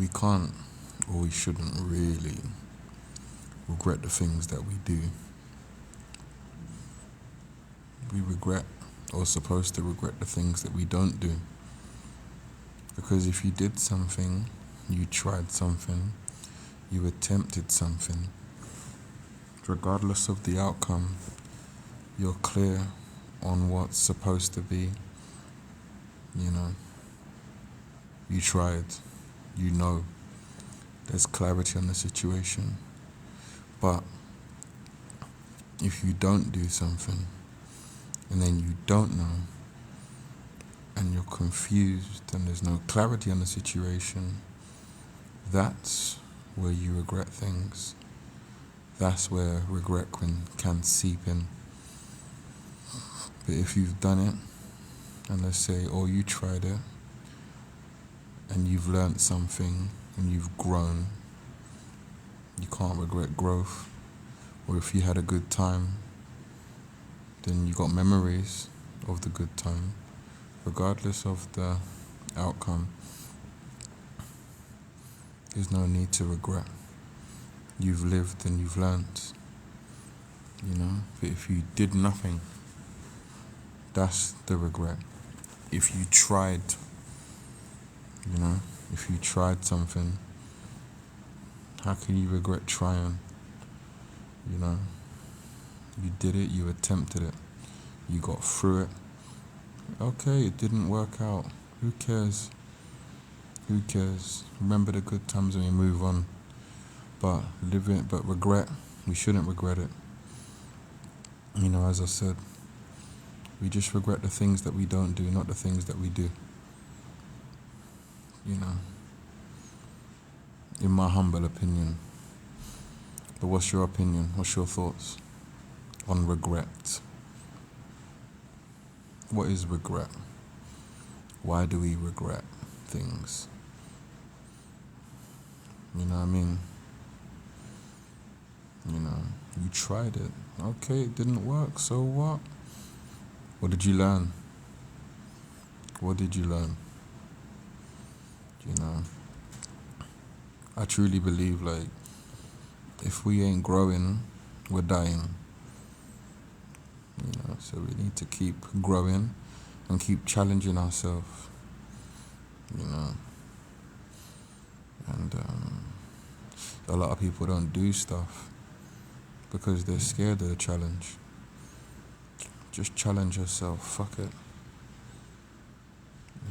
we can't, or we shouldn't really regret the things that we do. We regret, or supposed to regret, the things that we don't do. Because if you did something, you tried something, you attempted something, regardless of the outcome, you're clear on what's supposed to be. You tried, there's clarity on the situation. But if you don't do something, and then you don't know, and you're confused, and there's no clarity on the situation, that's where you regret things. That's where regret can seep in. But if you've done it, and let's say, or you tried it, and you've learnt something, and you've grown, you can't regret growth. Or if you had a good time, then you got memories of the good time, regardless of the outcome. There's no need to regret. You've lived and you've learnt, But if you did nothing, that's the regret. If you tried, if you tried something, how can you regret trying? You did it, you attempted it, you got through it. Okay, it didn't work out. Who cares? Who cares? Remember the good times and we move on. But regret, we shouldn't regret it. As I said, we just regret the things that we don't do, not the things that we do. In my humble opinion. But what's your opinion? What's your thoughts on regret? What is regret? Why do we regret things? You know what I mean? You tried it. Okay, it didn't work, so what? What did you learn? What did you learn? I truly believe, if we ain't growing, we're dying. So we need to keep growing and keep challenging ourselves. And a lot of people don't do stuff because they're scared of the challenge. Just challenge yourself, fuck it.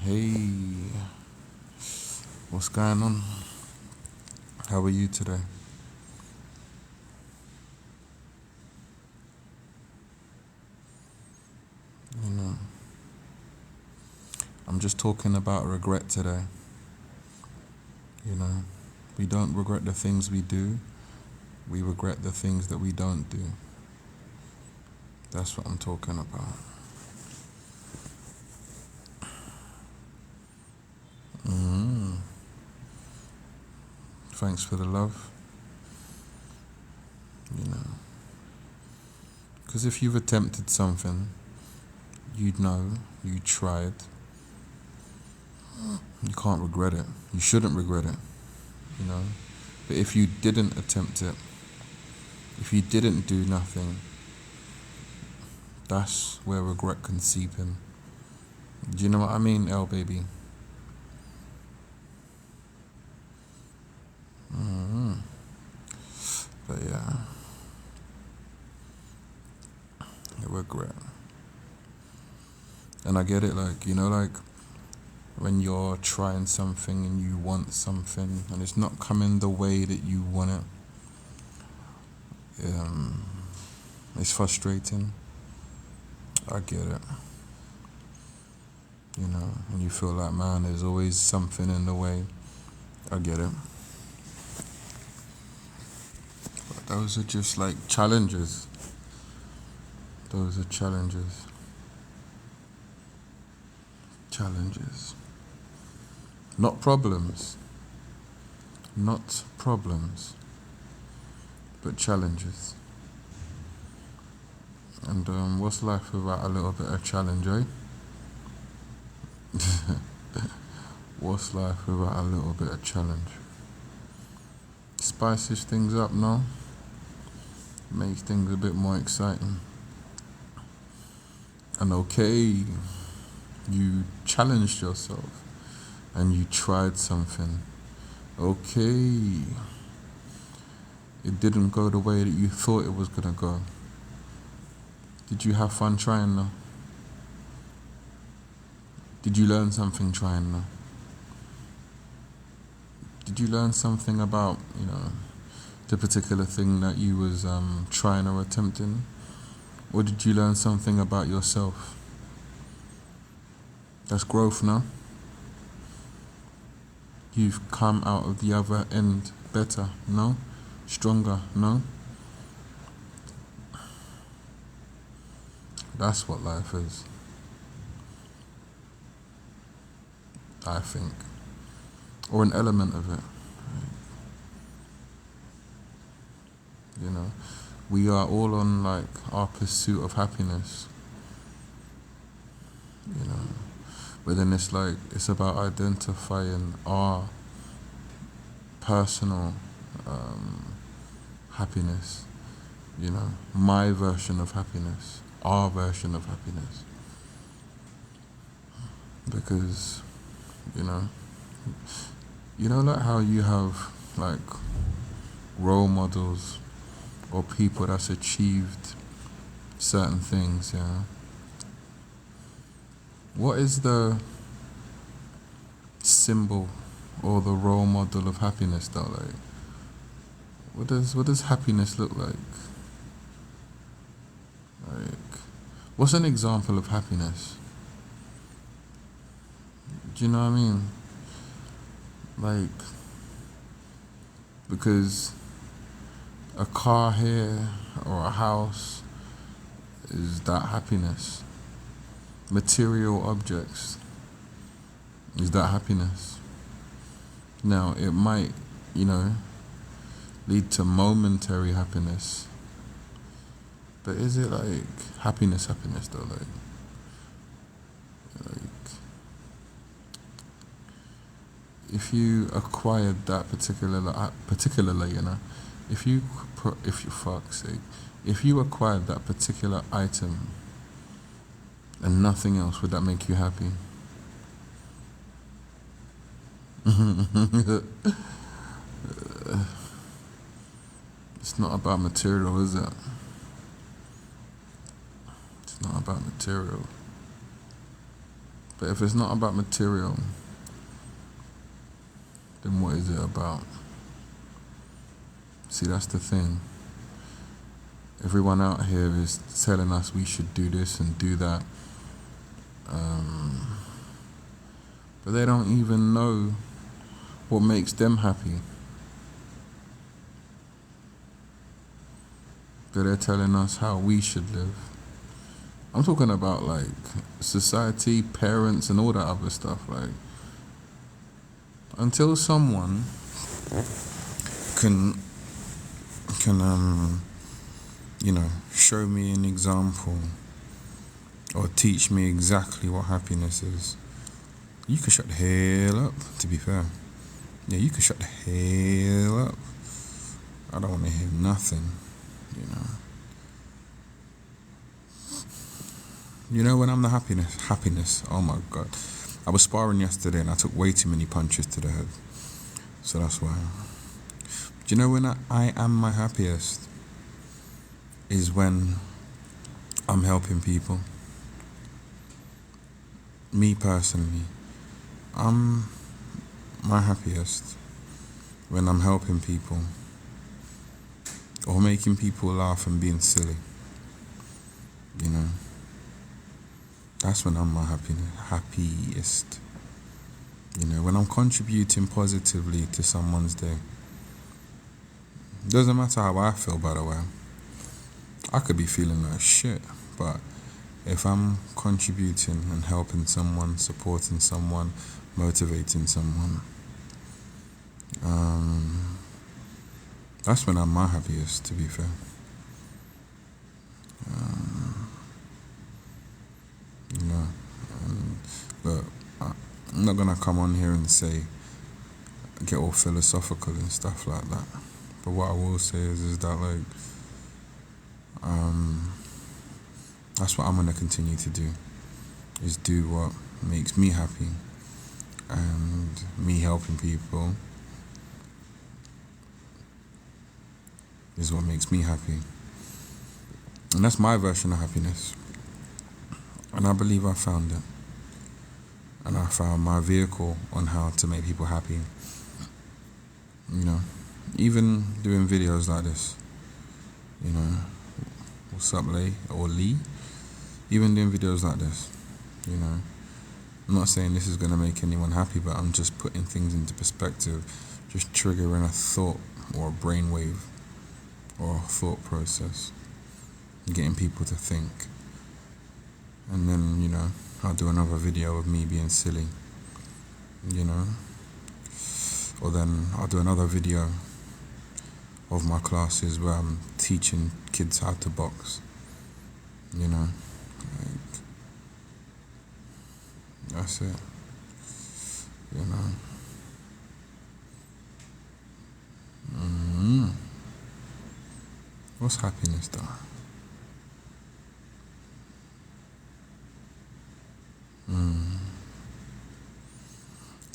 Hey, what's going on? How are you today? I'm just talking about regret today. We don't regret the things we do. We regret the things that we don't do. That's what I'm talking about. Thanks for the love. Because if you've attempted something, you'd know, you tried. You can't regret it. You shouldn't regret it. But if you didn't attempt it, if you didn't do nothing, that's where regret can seep in. Do you know what I mean, L baby? But yeah, regret. And I get it, when you're trying something and you want something and it's not coming the way that you want it, it's frustrating. I get it. And you feel like, man, there's always something in the way. I get it. But those are just challenges. Those are challenges. Challenges. Not problems. Not problems. But challenges. And what's life without a little bit of challenge, eh? What's life without a little bit of challenge? Spices things up, no? Makes things a bit more exciting. And okay, you challenged yourself and you tried something. Okay, it didn't go the way that you thought it was gonna go. Did you have fun trying though? Did you learn something trying though? Did you learn something about, the particular thing that you was trying or attempting? Or did you learn something about yourself? That's growth, no? You've come out of the other end better, no? Stronger, no? That's what life is, I think. Or an element of it. We are all on our pursuit of happiness. But then it's about identifying our personal happiness. My version of happiness, our version of happiness. Because, like how you have role models or people that's achieved certain things, yeah. What is the symbol or the role model of happiness though? What does happiness look like? What's an example of happiness? Do you know what I mean? Because a car here or a house, is that happiness? Material objects, is that happiness? Now, it might, lead to momentary happiness, but is it happiness though? If you acquired that particularly, if you fuck's sake, if you acquired that particular item and nothing else, would that make you happy? It's not about material, is it? It's not about material. But if it's not about material, then what is it about? See, that's the thing. Everyone out here is telling us we should do this and do that. But they don't even know what makes them happy. But they're telling us how we should live. I'm talking about society, parents, and all that other stuff. Until someone can show me an example or teach me exactly what happiness is, you can shut the hell up, to be fair. Yeah, you can shut the hell up. I don't want to hear nothing, when I'm the happiness, oh my God. I was sparring yesterday and I took way too many punches to the head. So that's why. Do you know when I am my happiest? Is when I'm helping people. Me personally, I'm my happiest when I'm helping people or making people laugh and being silly. That's when I'm my happiest. When I'm contributing positively to someone's day. Doesn't matter how I feel, by the way. I could be feeling like shit, but if I'm contributing and helping someone, supporting someone, motivating someone, that's when I'm my happiest, to be fair. But I'm not gonna come on here and say, get all philosophical and stuff like that. But what I will say is that like, that's what I'm gonna continue to do. Is do what makes me happy, and me helping people is what makes me happy. And that's my version of happiness. And I believe I found it. And I found my vehicle on how to make people happy. You know, even doing videos like this, you know, what's up, Lay or Lee? Even doing videos like this, you know, I'm not saying this is going to make anyone happy, but I'm just putting things into perspective, just triggering a thought or a brainwave or a thought process, getting people to think. And then, you know, I'll do another video of me being silly, you know, or then I'll do another video of my classes where I'm teaching kids how to box, you know, like, that's it, you know. What's happiness though?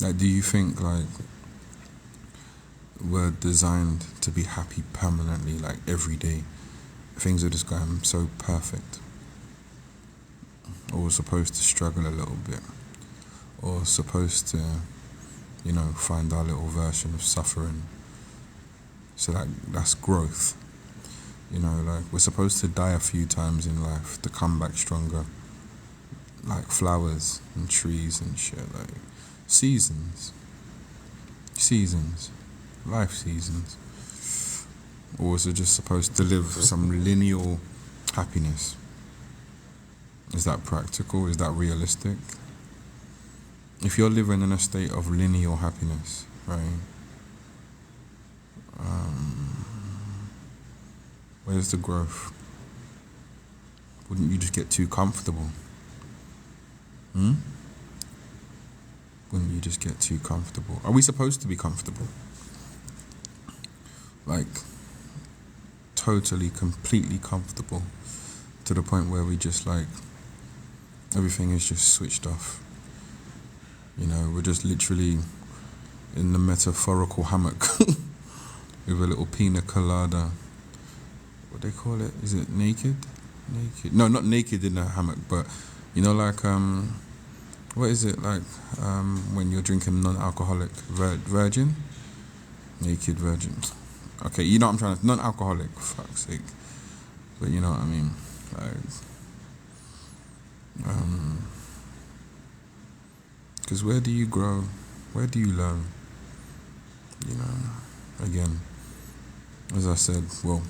Like, do you think like we're designed to be happy permanently, like every day? Things are just going so perfect. Or we're supposed to struggle a little bit. Or supposed to, you know, find our little version of suffering. So that's growth. You know, like we're supposed to die a few times in life to come back stronger. Like flowers and trees and shit, like seasons, life seasons. Or is it just supposed to live some lineal happiness? Is that practical? Is that realistic? If you're living in a state of lineal happiness, right? Where's the growth? Wouldn't you just get too comfortable? Wouldn't you just get too comfortable? Are we supposed to be comfortable? Like, totally, completely comfortable to the point where we just like, everything is just switched off. You know, we're just literally in the metaphorical hammock with a little pina colada. What they call it? Is it naked? Naked? No, not naked in the hammock, but you know, like what is it like when you're drinking non-alcoholic virgin? Naked virgin. Okay, you know what I'm trying to, non-alcoholic, for fuck's sake. But you know what I mean? Like, because where do you grow? Where do you learn? You know, again, as I said, well,